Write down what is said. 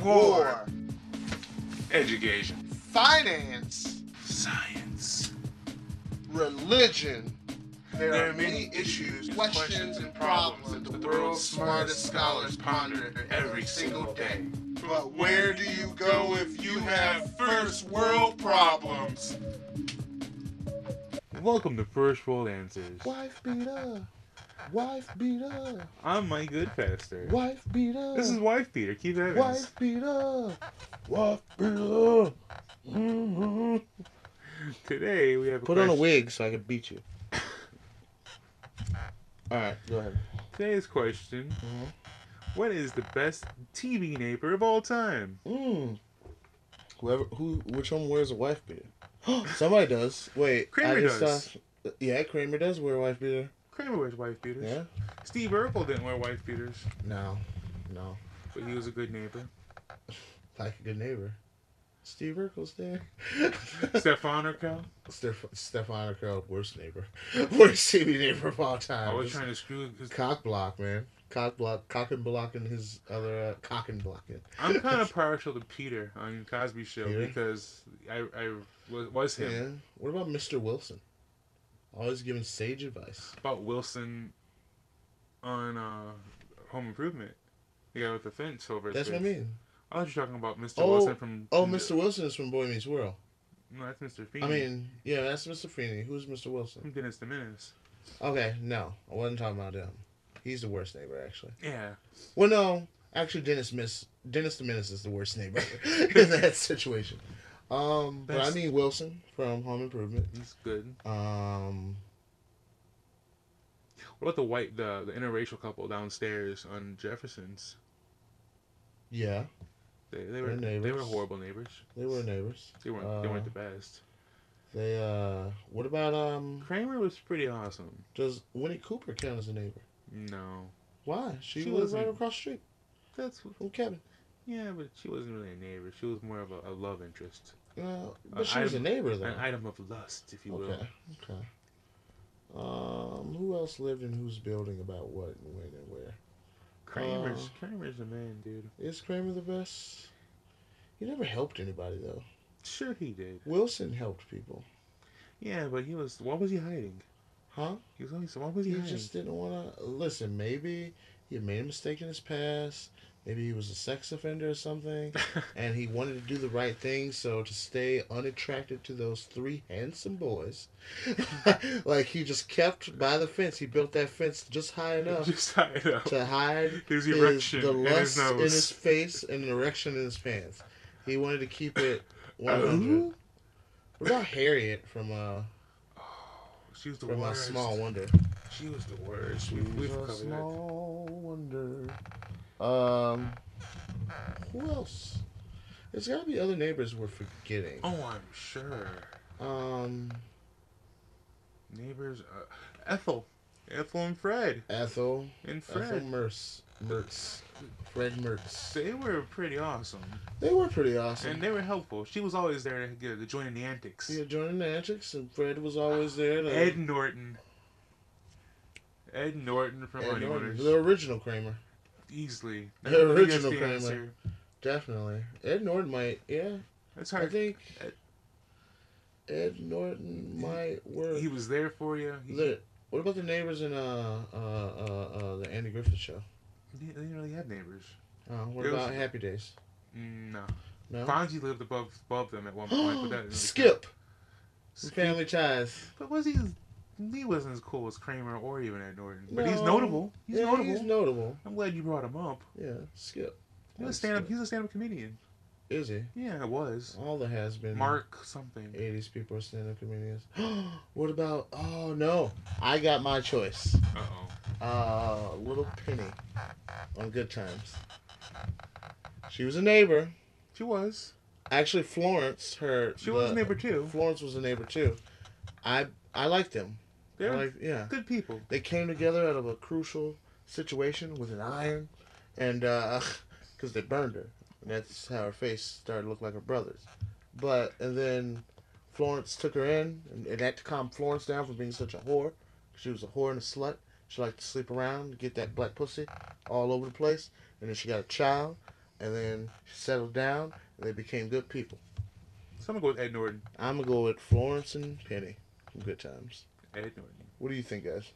war, education, finance, science. religion. There are many issues, questions, and problems that the world's smartest scholars ponder every single day. But where do you go if you have first world problems? Welcome to First World Answers. Wife beater. Wife beater. I'm Mike Goodfaster. Wife beater. This is Wife Beater, Keith Evans. Wife beater. Wife beater. Today we have Put on a wig so I can beat you. Alright, go ahead. Today's question: What is the best TV neighbor of all time? Which one wears a wife beater? Somebody does. Wait, Kramer does. Yeah, Kramer does wear a wife beater. Kramer wears wife beaters. Yeah. Steve Urkel didn't wear wife beaters, No. but he was a good neighbor. Like a good neighbor. Steve Urkel's there. Stefan Urkel. Stefan Urkel, worst neighbor. Worst TV neighbor of all time. I was trying to screw his... Cock block, man. Cock and blocking his other cock and blocking. I'm kind of partial to Peter on Cosby Show Peter? because I was him. Yeah. What about Mr. Wilson? Always giving sage advice. About Wilson on Home Improvement. The guy with the fence over his That's face. what I mean. I thought you were talking about Mr. Wilson from... Mr. Wilson is from Boy Meets World. No, that's Mr. Feeney. I mean, yeah, that's Mr. Feeney. Who's Mr. Wilson? From Dennis the Menace. Okay, no. I wasn't talking about him. He's the worst neighbor, actually. Yeah. Well, no. Actually, Dennis the Menace is the worst neighbor in that situation. But I mean Wilson from Home Improvement. He's good. What about the interracial couple downstairs on Jefferson's? Yeah. They were horrible neighbors. They were neighbors. They weren't the best. What about Kramer was pretty awesome. Does Winnie Cooper count as a neighbor? No. Why? She lived wasn't. right across the street. That's from Kevin. Yeah, but she wasn't really a neighbor. She was more of a love interest. But she was a neighbor, though. An item of lust, if you will. Okay. Who else lived in whose building about what and when and where? Kramer's the man, dude. Is Kramer the best? He never helped anybody, though. Sure he did. Wilson helped people. Yeah, but what was he hiding? Huh? What was he hiding? He just didn't want to... Listen, maybe he had made a mistake in his past. Maybe he was a sex offender or something. And he wanted to do the right thing, so to stay unattracted to those three handsome boys, like he just kept by the fence. He built that fence just high enough to hide his erection, the lust in his face and an erection in his pants. He wanted to keep it 100. What about Harriet from she was the from worst. Small Wonder? She was the worst. We've covered Small Wonder. Who else? There's got to be other neighbors we're forgetting. Oh, I'm sure. Neighbors. Ethel and Fred. Ethel and Fred. Ethel Mertz. Fred Mertz. They were pretty awesome. They were pretty awesome. And they were helpful. She was always there to join in the antics. Yeah, joining the antics, and Fred was always there. Ed Norton from Honeymooners. The original Kramer. Easily. The original Kramer. Definitely. Ed Norton might, yeah. That's hard. I think Ed Norton might work. He was there for you. What about the neighbors in the Andy Griffith Show? They didn't really have neighbors. What about Happy Days? No. No? Fonzie lived above them at one point. But Skip! Family Ties. But he wasn't as cool as Kramer or even Ed Norton. But he's notable. He's notable. I'm glad you brought him up. Yeah, Skip. He's a stand-up comedian. Is he? Yeah, it was. All the has-been. Mark something. 80s people are stand-up comedians. What about... Oh, no. I got my choice. Uh-oh. Little Penny on Good Times. She was a neighbor. She was. Actually, Florence, She was a neighbor, too. Florence was a neyghbor, too. I liked them. They're good people. They came together out of a crucial situation with an iron, and because they burned her. And that's how her face started to look like her brother's. And then Florence took her in, and it had to calm Florence down from being such a whore. She was a whore and a slut. She liked to sleep around, get that black pussy all over the place. And then she got a child. and then settled down, and they became good people. So I'm gonna go with Ed Norton. I'm gonna go with Florence and Penny from Good Times. Ed Norton. What do you think, guys?